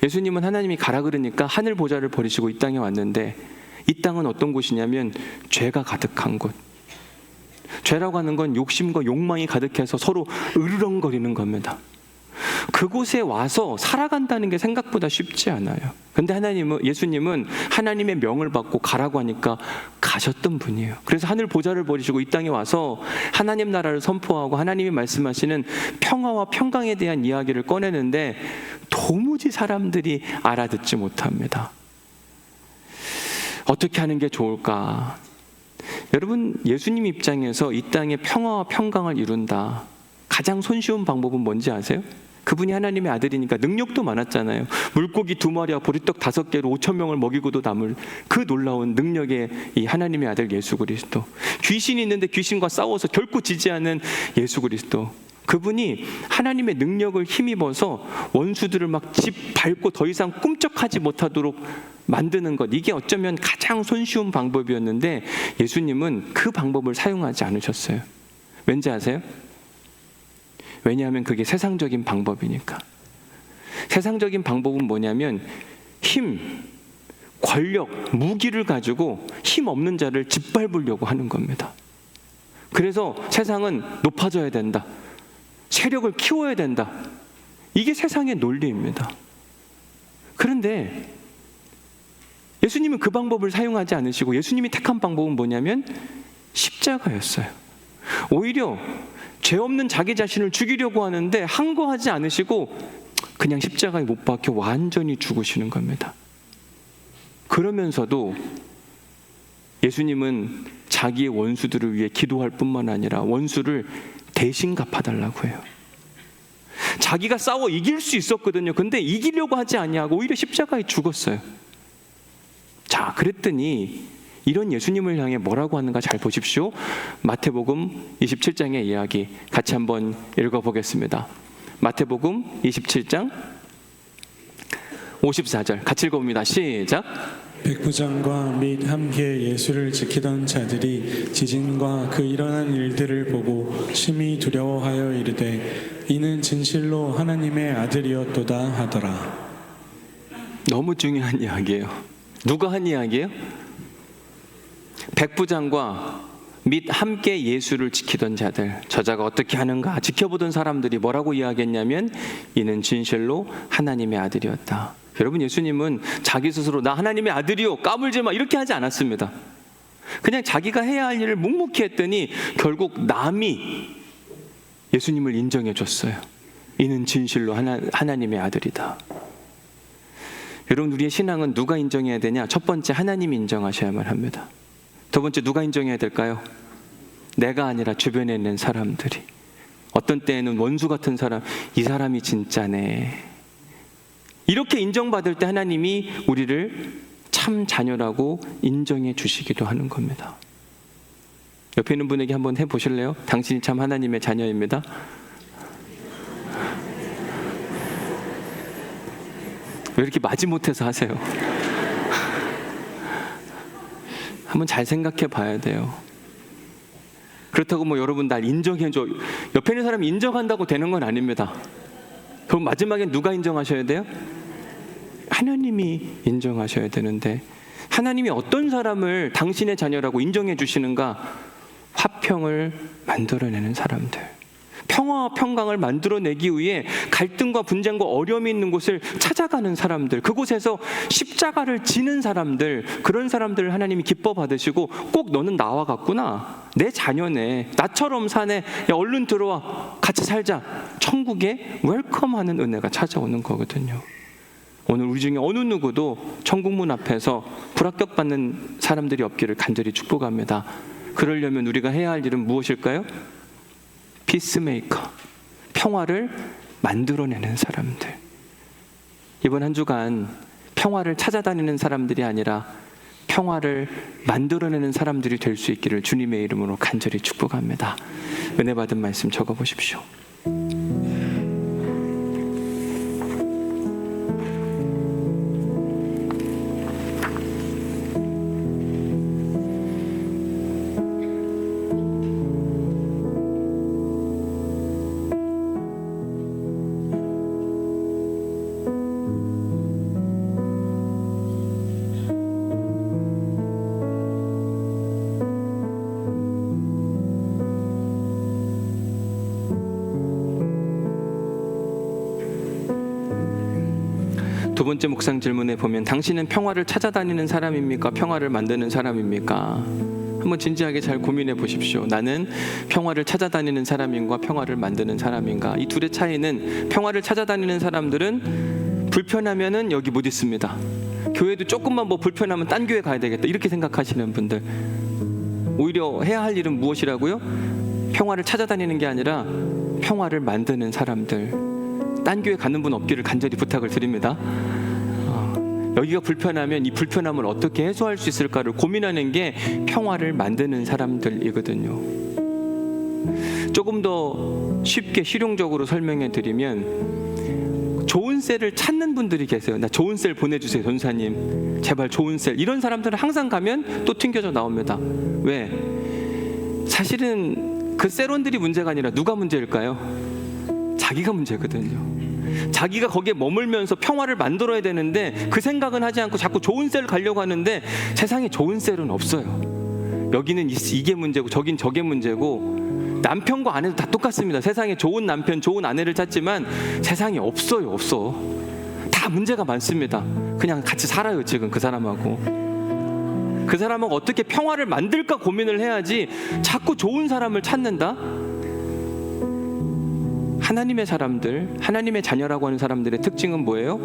A: 예수님은 하나님이 가라 그러니까 하늘 보좌를 버리시고 이 땅에 왔는데, 이 땅은 어떤 곳이냐면 죄가 가득한 곳. 죄라고 하는 건 욕심과 욕망이 가득해서 서로 으르렁거리는 겁니다. 그곳에 와서 살아간다는 게 생각보다 쉽지 않아요. 근데 예수님은 하나님의 명을 받고 가라고 하니까 가셨던 분이에요. 그래서 하늘 보좌를 버리시고 이 땅에 와서 하나님 나라를 선포하고 하나님이 말씀하시는 평화와 평강에 대한 이야기를 꺼내는데 도무지 사람들이 알아듣지 못합니다. 어떻게 하는 게 좋을까? 여러분, 예수님 입장에서 이 땅에 평화와 평강을 이룬다, 가장 손쉬운 방법은 뭔지 아세요? 그분이 하나님의 아들이니까 능력도 많았잖아요. 물고기 2마리와 보리떡 5개로 5,000명을 먹이고도 남을 그 놀라운 능력의 이 하나님의 아들 예수 그리스도. 귀신이 있는데 귀신과 싸워서 결코 지지 않은 예수 그리스도. 그분이 하나님의 능력을 힘입어서 원수들을 막 짓밟고 더 이상 꿈쩍하지 못하도록 만드는 것, 이게 어쩌면 가장 손쉬운 방법이었는데 예수님은 그 방법을 사용하지 않으셨어요. 왠지 아세요? 왜냐하면 그게 세상적인 방법이니까. 세상적인 방법은 뭐냐면 힘, 권력, 무기를 가지고 힘 없는 자를 짓밟으려고 하는 겁니다. 그래서 세상은 높아져야 된다, 세력을 키워야 된다, 이게 세상의 논리입니다. 그런데 예수님은 그 방법을 사용하지 않으시고 예수님이 택한 방법은 뭐냐면 십자가였어요. 오히려 죄 없는 자기 자신을 죽이려고 하는데 항거하지 않으시고 그냥 십자가에 못 박혀 완전히 죽으시는 겁니다. 그러면서도 예수님은 자기의 원수들을 위해 기도할 뿐만 아니라 원수를 대신 갚아달라고 해요. 자기가 싸워 이길 수 있었거든요. 근데 이기려고 하지 아니하고 오히려 십자가에 죽었어요. 자, 그랬더니 이런 예수님을 향해 뭐라고 하는가 잘 보십시오. 마태복음 27장의 이야기 같이 한번 읽어보겠습니다. 마태복음 27장 54절 같이 읽어봅니다. 시작.
H: 백부장과 및 함께 예수를 지키던 자들이 지진과 그 일어난 일들을 보고 심히 두려워하여 이르되 이는 진실로 하나님의 아들이었도다 하더라.
A: 너무 중요한 이야기예요. 누가 한 이야기예요? 백부장과 및 함께 예수를 지키던 자들, 저자가 어떻게 하는가 지켜보던 사람들이 뭐라고 이야기했냐면 이는 진실로 하나님의 아들이었다. 여러분, 예수님은 자기 스스로 나 하나님의 아들이요 까불지 마 이렇게 하지 않았습니다. 그냥 자기가 해야 할 일을 묵묵히 했더니 결국 남이 예수님을 인정해 줬어요. 이는 진실로 하나님의 아들이다. 여러분, 우리의 신앙은 누가 인정해야 되냐? 첫 번째, 하나님이 인정하셔야만 합니다. 두 번째, 누가 인정해야 될까요? 내가 아니라 주변에 있는 사람들이. 어떤 때에는 원수 같은 사람, 이 사람이 진짜네. 이렇게 인정받을 때 하나님이 우리를 참 자녀라고 인정해 주시기도 하는 겁니다. 옆에 있는 분에게 한번 해보실래요? 당신이 참 하나님의 자녀입니다. 왜 이렇게 마지못해서 하세요? 한번 잘 생각해 봐야 돼요. 그렇다고 뭐 여러분 날 인정해줘, 옆에 있는 사람이 인정한다고 되는 건 아닙니다. 그럼 마지막엔 누가 인정하셔야 돼요? 하나님이 인정하셔야 되는데, 하나님이 어떤 사람을 당신의 자녀라고 인정해 주시는가? 화평을 만들어내는 사람들, 평화와 평강을 만들어내기 위해 갈등과 분쟁과 어려움이 있는 곳을 찾아가는 사람들, 그곳에서 십자가를 지는 사람들, 그런 사람들을 하나님이 기뻐 받으시고 꼭 너는 나와 같구나, 내 자녀네, 나처럼 사네, 야 얼른 들어와 같이 살자, 천국에 웰컴하는 은혜가 찾아오는 거거든요. 오늘 우리 중에 어느 누구도 천국문 앞에서 불합격받는 사람들이 없기를 간절히 축복합니다. 그러려면 우리가 해야 할 일은 무엇일까요? 피스메이커, 평화를 만들어내는 사람들. 이번 한 주간 평화를 찾아다니는 사람들이 아니라 평화를 만들어내는 사람들이 될 수 있기를 주님의 이름으로 간절히 축복합니다. 은혜 받은 말씀 적어보십시오. 두 번째 묵상 질문에 보면 당신은 평화를 찾아다니는 사람입니까? 평화를 만드는 사람입니까? 한번 진지하게 잘 고민해 보십시오. 나는 평화를 찾아다니는 사람인가 평화를 만드는 사람인가? 이 둘의 차이는, 평화를 찾아다니는 사람들은 불편하면은 여기 못 있습니다. 교회도 조금만 뭐 불편하면 딴 교회 가야 되겠다 이렇게 생각하시는 분들, 오히려 해야 할 일은 무엇이라고요? 평화를 찾아다니는 게 아니라 평화를 만드는 사람들. 딴 교회 가는 분 없기를 간절히 부탁을 드립니다. 여기가 불편하면 이 불편함을 어떻게 해소할 수 있을까를 고민하는 게 평화를 만드는 사람들이거든요. 조금 더 쉽게 실용적으로 설명해 드리면, 좋은 셀을 찾는 분들이 계세요. 나 좋은 셀 보내주세요 전사님, 제발 좋은 셀. 이런 사람들은 항상 가면 또 튕겨져 나옵니다. 왜? 사실은 그 셀원들이 문제가 아니라 누가 문제일까요? 자기가 문제거든요. 자기가 거기에 머물면서 평화를 만들어야 되는데 그 생각은 하지 않고 자꾸 좋은 셀 가려고 하는데, 세상에 좋은 셀은 없어요. 여기는 이게 문제고 저긴 저게 문제고, 남편과 아내도 다 똑같습니다. 세상에 좋은 남편, 좋은 아내를 찾지만 세상에 없어요. 없어. 다 문제가 많습니다. 그냥 같이 살아요 지금 그 사람하고. 그 사람하고 어떻게 평화를 만들까 고민을 해야지 자꾸 좋은 사람을 찾는다? 하나님의 사람들, 하나님의 자녀라고 하는 사람들의 특징은 뭐예요?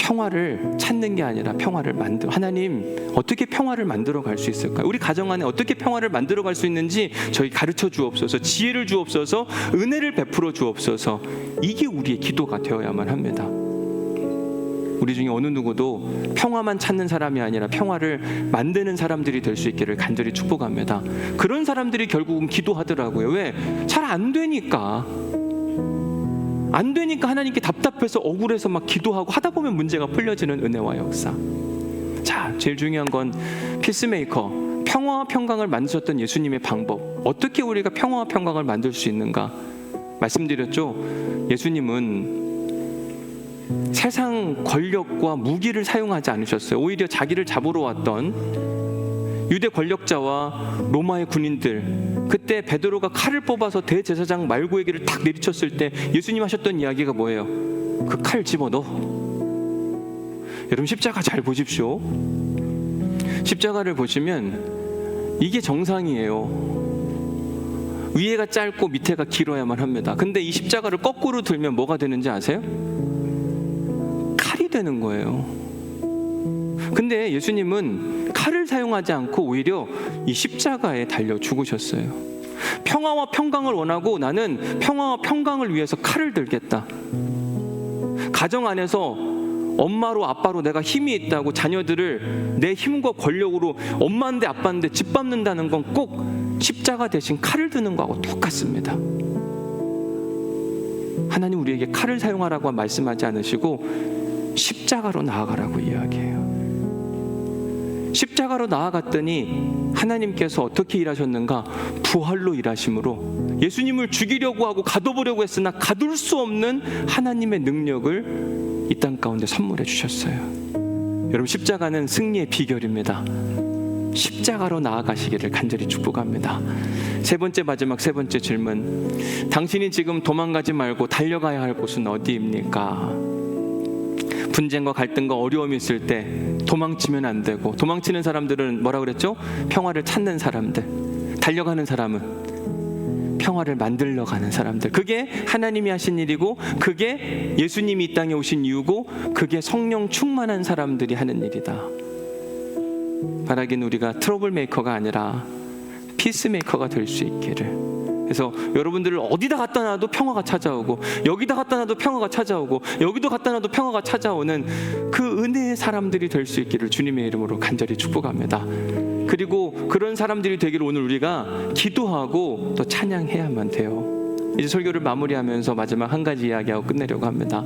A: 평화를 찾는 게 아니라 평화를 하나님 어떻게 평화를 만들어 갈 수 있을까요? 우리 가정 안에 어떻게 평화를 만들어 갈 수 있는지 저희 가르쳐 주옵소서. 지혜를 주옵소서. 은혜를 베풀어 주옵소서. 이게 우리의 기도가 되어야만 합니다. 우리 중에 어느 누구도 평화만 찾는 사람이 아니라 평화를 만드는 사람들이 될 수 있기를 간절히 축복합니다. 그런 사람들이 결국은 기도하더라고요. 왜? 잘 안 되니까. 안 되니까 하나님께 답답해서 억울해서 막 기도하고 하다 보면 문제가 풀려지는 은혜와 역사. 자, 제일 중요한 건 피스메이커, 평화와 평강을 만드셨던 예수님의 방법. 어떻게 우리가 평화와 평강을 만들 수 있는가? 말씀드렸죠. 예수님은 세상 권력과 무기를 사용하지 않으셨어요. 오히려 자기를 잡으러 왔던 유대 권력자와 로마의 군인들, 그때 베드로가 칼을 뽑아서 대제사장 말고에게를 탁 내리쳤을 때 예수님 하셨던 이야기가 뭐예요? 그 칼 집어넣어. 여러분 십자가 잘 보십시오. 십자가를 보시면 이게 정상이에요. 위에가 짧고 밑에가 길어야만 합니다. 근데 이 십자가를 거꾸로 들면 뭐가 되는지 아세요? 칼이 되는 거예요. 근데 예수님은 칼을 사용하지 않고 오히려 이 십자가에 달려 죽으셨어요. 평화와 평강을 원하고 나는 평화와 평강을 위해서 칼을 들겠다. 가정 안에서 엄마로 아빠로 내가 힘이 있다고 자녀들을 내 힘과 권력으로 엄마인데 아빠인데 짓밟는다는 건 꼭 십자가 대신 칼을 드는 거하고 똑같습니다. 하나님 우리에게 칼을 사용하라고 말씀하지 않으시고 십자가로 나아가라고 이야기해요. 십자가로 나아갔더니 하나님께서 어떻게 일하셨는가? 부활로 일하심으로 예수님을 죽이려고 하고 가둬보려고 했으나 가둘 수 없는 하나님의 능력을 이 땅 가운데 선물해 주셨어요. 여러분 십자가는 승리의 비결입니다. 십자가로 나아가시기를 간절히 축복합니다. 세 번째 마지막 세 번째 질문. 당신이 지금 도망가지 말고 달려가야 할 곳은 어디입니까? 분쟁과 갈등과 어려움이 있을 때 도망치면 안 되고, 도망치는 사람들은 뭐라 그랬죠? 평화를 찾는 사람들. 달려가는 사람은 평화를 만들러 가는 사람들. 그게 하나님이 하신 일이고, 그게 예수님이 이 땅에 오신 이유고, 그게 성령 충만한 사람들이 하는 일이다. 바라기는 우리가 트러블 메이커가 아니라 피스메이커가 될 수 있기를. 그래서 여러분들을 어디다 갖다 놔도 평화가 찾아오고, 여기다 갖다 놔도 평화가 찾아오고, 여기도 갖다 놔도 평화가 찾아오는 그 은혜의 사람들이 될 수 있기를 주님의 이름으로 간절히 축복합니다. 그리고 그런 사람들이 되기를 오늘 우리가 기도하고 또 찬양해야만 돼요. 이제 설교를 마무리하면서 마지막 한 가지 이야기하고 끝내려고 합니다.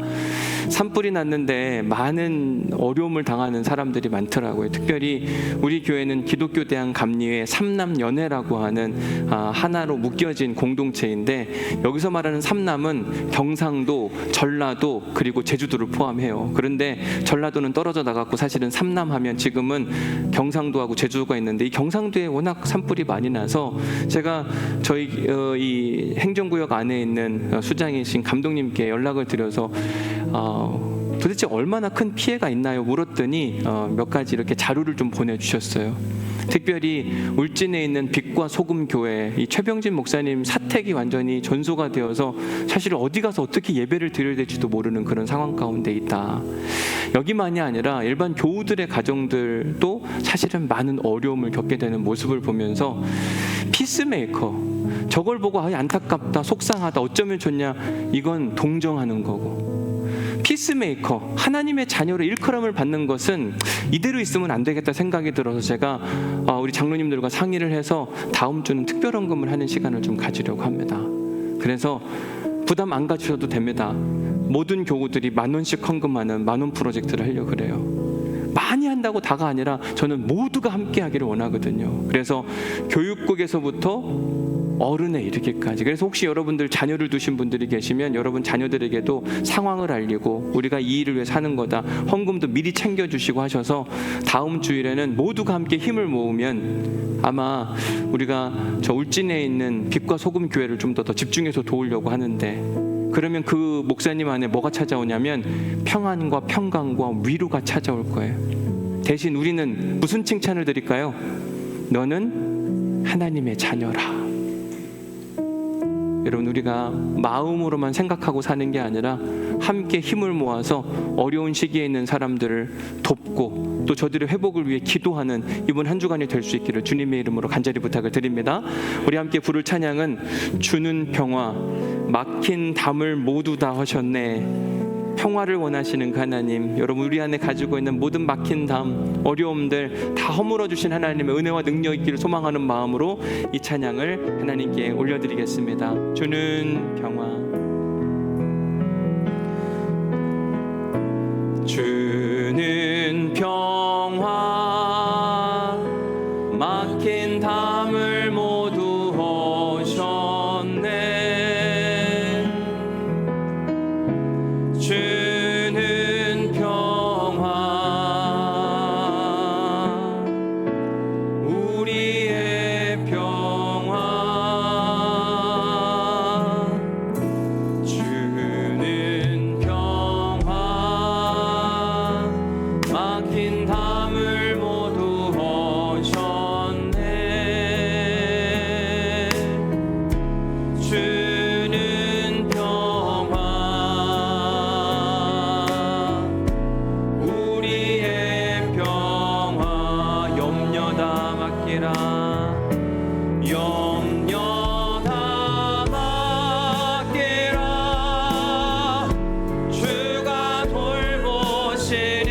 A: 산불이 났는데 많은 어려움을 당하는 사람들이 많더라고요. 특별히 우리 교회는 기독교 대한 감리회 삼남연회라고 하는 하나로 묶여진 공동체인데, 여기서 말하는 삼남은 경상도, 전라도 그리고 제주도를 포함해요. 그런데 전라도는 떨어져 나갔고 사실은 삼남하면 지금은 경상도하고 제주도가 있는데, 이 경상도에 워낙 산불이 많이 나서 제가 저희 이 행정구역 안에 있는 수장이신 감독님께 연락을 드려서 도대체 얼마나 큰 피해가 있나요? 물었더니 몇 가지 이렇게 자료를 좀 보내주셨어요. 특별히 울진에 있는 빛과 소금 교회, 이 최병진 목사님 사택이 완전히 전소가 되어서 사실 어디 가서 어떻게 예배를 드려야 될지도 모르는 그런 상황 가운데 있다. 여기만이 아니라 일반 교우들의 가정들도 사실은 많은 어려움을 겪게 되는 모습을 보면서 피스메이커, 저걸 보고 안타깝다, 속상하다, 어쩌면 좋냐, 이건 동정하는 거고, 피스메이커, 하나님의 자녀로 일컬음을 받는 것은 이대로 있으면 안 되겠다 생각이 들어서 제가 우리 장로님들과 상의를 해서 다음 주는 특별 헌금을 하는 시간을 좀 가지려고 합니다. 그래서 부담 안 가지셔도 됩니다. 모든 교우들이 10,000원씩 헌금하는 만원 프로젝트를 하려고 그래요. 많이 한다고 다가 아니라 저는 모두가 함께 하기를 원하거든요. 그래서 교육국에서부터 어른에 이르기까지. 그래서 혹시 여러분들 자녀를 두신 분들이 계시면 여러분 자녀들에게도 상황을 알리고, 우리가 이 일을 위해 사는 거다, 헌금도 미리 챙겨주시고 하셔서 다음 주일에는 모두가 함께 힘을 모으면 아마 우리가 저 울진에 있는 빛과 소금 교회를 좀 더 집중해서 도우려고 하는데, 그러면 그 목사님 안에 뭐가 찾아오냐면 평안과 평강과 위로가 찾아올 거예요. 대신 우리는 무슨 칭찬을 드릴까요? 너는 하나님의 자녀라. 여러분, 우리가 마음으로만 생각하고 사는 게 아니라 함께 힘을 모아서 어려운 시기에 있는 사람들을 돕고 또 저들의 회복을 위해 기도하는 이번 한 주간이 될 수 있기를 주님의 이름으로 간절히 부탁을 드립니다. 우리 함께 부를 찬양은 주는 평화, 막힌 담을 모두 다 하셨네. 평화를 원하시는 그 하나님, 여러분 우리 안에 가지고 있는 모든 막힌 담, 어려움들 다 허물어 주신 하나님의 은혜와 능력이 있기를 소망하는 마음으로 이 찬양을 하나님께 올려드리겠습니다. 주는 평화, 주는 평화, 막힌 담을 모두 허셨네. 주는 평화, 우리의 평화, 주는 평화, 막힌 담을 모두 허셨네. 주는 평화, 우리의 평화, 염려 다 맡기라, 염려 다 맡기라, 주가 돌보시니.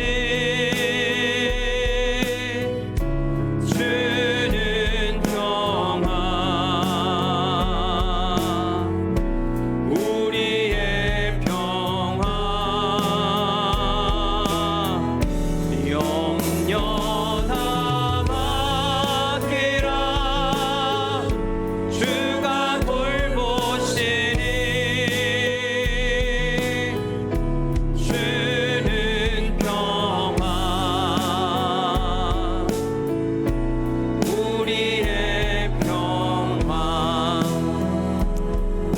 A: 주는 평화, 우리의 평화, 염려 다 맡기라, 주가 돌보시니. 주는 평화, 우리의 평화.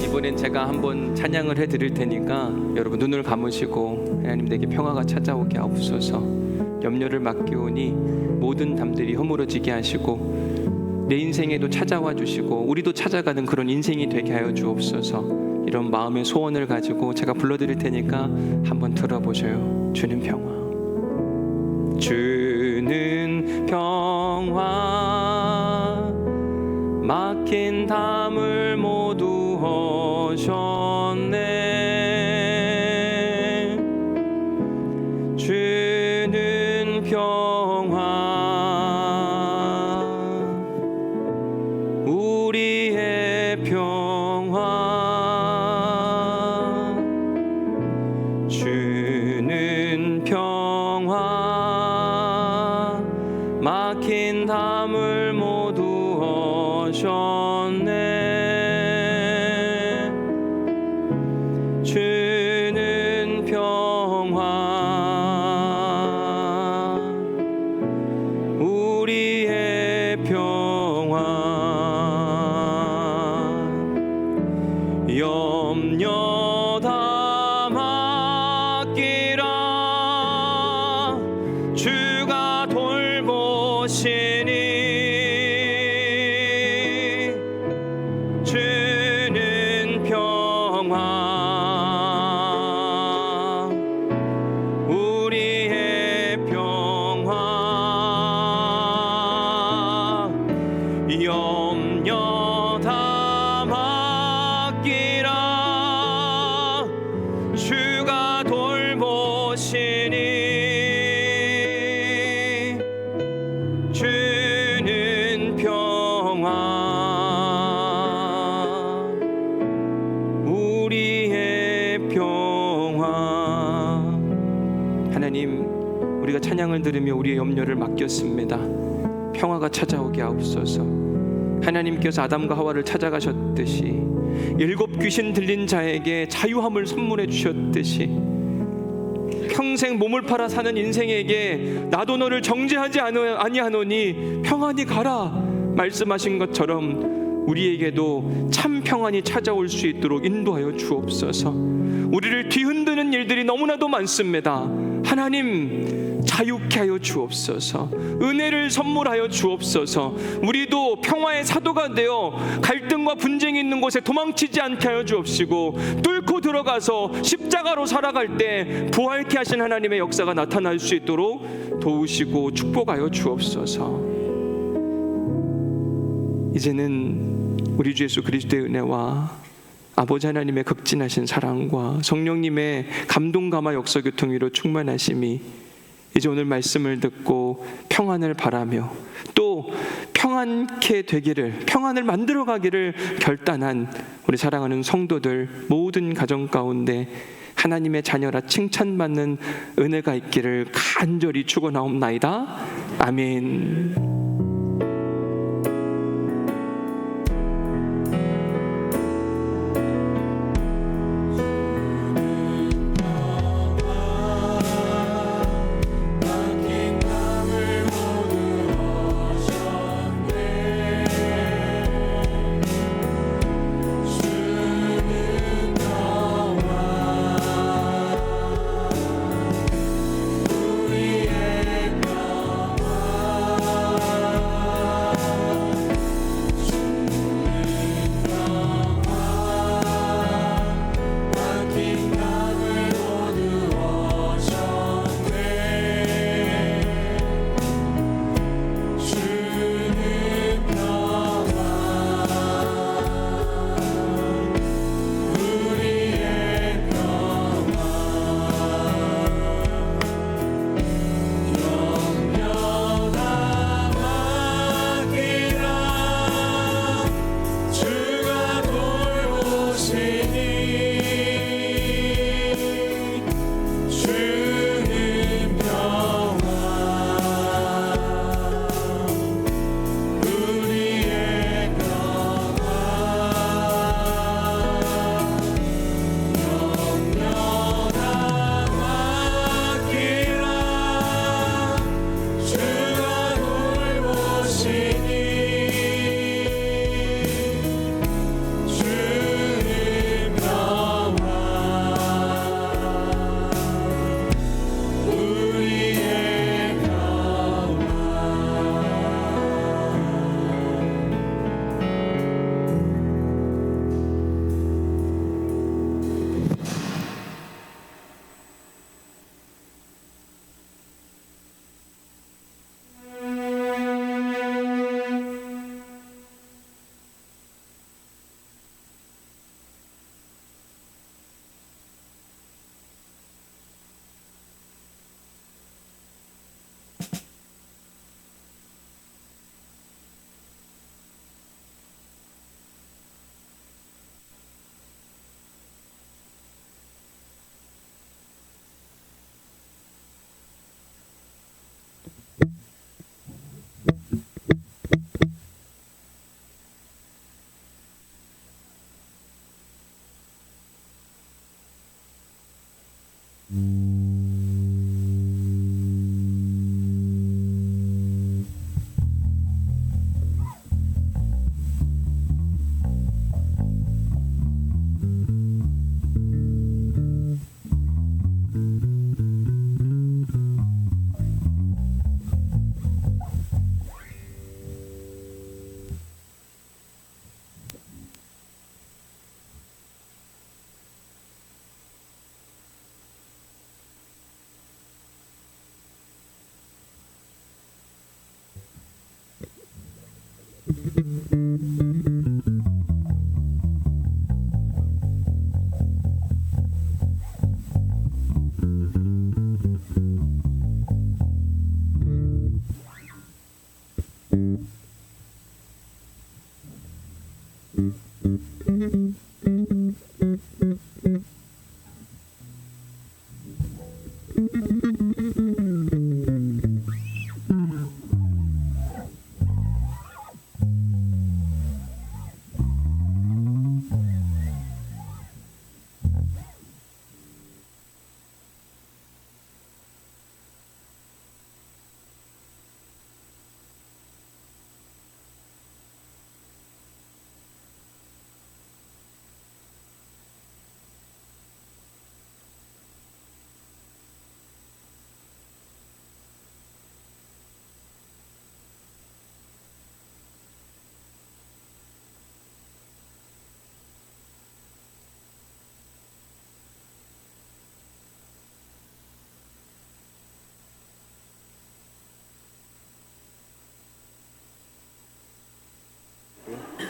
A: 이번엔 제가 한번 찬양을 해드릴 테니까 여러분 눈을 감으시고 하나님 내게 평화가 찾아오게 하옵소서. 염려를 맡기오니 모든 담들이 허물어지게 하시고 내 인생에도 찾아와 주시고 우리도 찾아가는 그런 인생이 되게 하여 주옵소서. 이런 마음의 소원을 가지고 제가 불러드릴 테니까 한번 들어보셔요. 주는 평화, 주는 평화, 막힌 담을 모두 허셨네. 주는 평화, 우리의 평화, 주는 평화, 막힌 담을 모두 허셨네. 주는 평화, 우리의 평화, 염려 다 맡기라, 주가 돌보시니. 주는 평화, 우리의 평화, 염려 다 맡기라, 주가 돌보시니. 주는 평화, 우리의 평화. 하나님, 우리가 찬양을 들으며 우리의 염려를 맡겼습니다. 평화가 찾아오게 하옵소서. 하나님께서 아담과 하와를 찾아가셨듯이 7 귀신 들린 자에게 자유함을 선물해 주셨듯이 평생 몸을 팔아 사는 인생에게 나도 너를 정죄하지 아니하노니 평안히 가라 말씀하신 것처럼 우리에게도 참 평안이 찾아올 수 있도록 인도하여 주옵소서. 우리를 뒤흔드는 일들이 너무나도 많습니다. 하나님, 자유케 하여 주옵소서. 은혜를 선물하여 주옵소서. 우리도 평화의 사도가 되어 갈등과 분쟁이 있는 곳에 도망치지 않게 하여 주옵시고, 뚫고 들어가서 십자가로 살아갈 때 부활케 하신 하나님의 역사가 나타날 수 있도록 도우시고 축복하여 주옵소서. 이제는 우리 주 예수 그리스도의 은혜와 아버지 하나님의 극진하신 사랑과 성령님의 감동 감화 역사 교통위로 충만하심이 이제 오늘 말씀을 듣고 평안을 바라며 또 평안케 되기를, 평안을 만들어가기를 결단한 우리 사랑하는 성도들 모든 가정 가운데 하나님의 자녀라 칭찬받는 은혜가 있기를 간절히 축원하옵나이다. 아멘.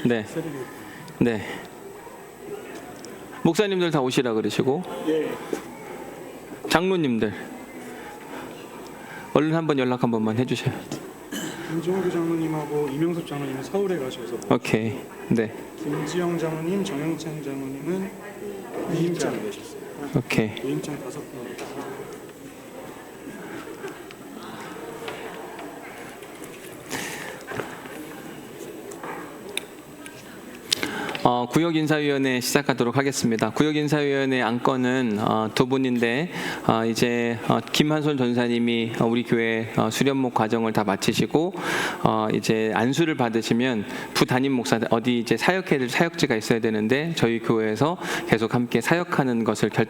A: 네. 네. 목사님들 다 오시라 그러시고. 장로님들. 얼른 한번 연락 한 번만 해주세요.
G: 김종규 장로님하고 이명섭 장로님은 서울에 가셔서
A: 오케이. 네.
G: 김지영 장로님, 정영찬 장로님은 위임장에 계셨어요.
A: 오케이.
G: 위임장 5분.
A: 구역인사위원회 시작하도록 하겠습니다. 구역인사위원회 안건은 두 분인데 이제 김한솔 전사님이 우리 교회 수련목 과정을 다 마치시고 이제 안수를 받으시면 부담임 목사 어디 이제 사역해야 될 사역지가 있어야 되는데 저희 교회에서 계속 함께 사역하는 것을 결단.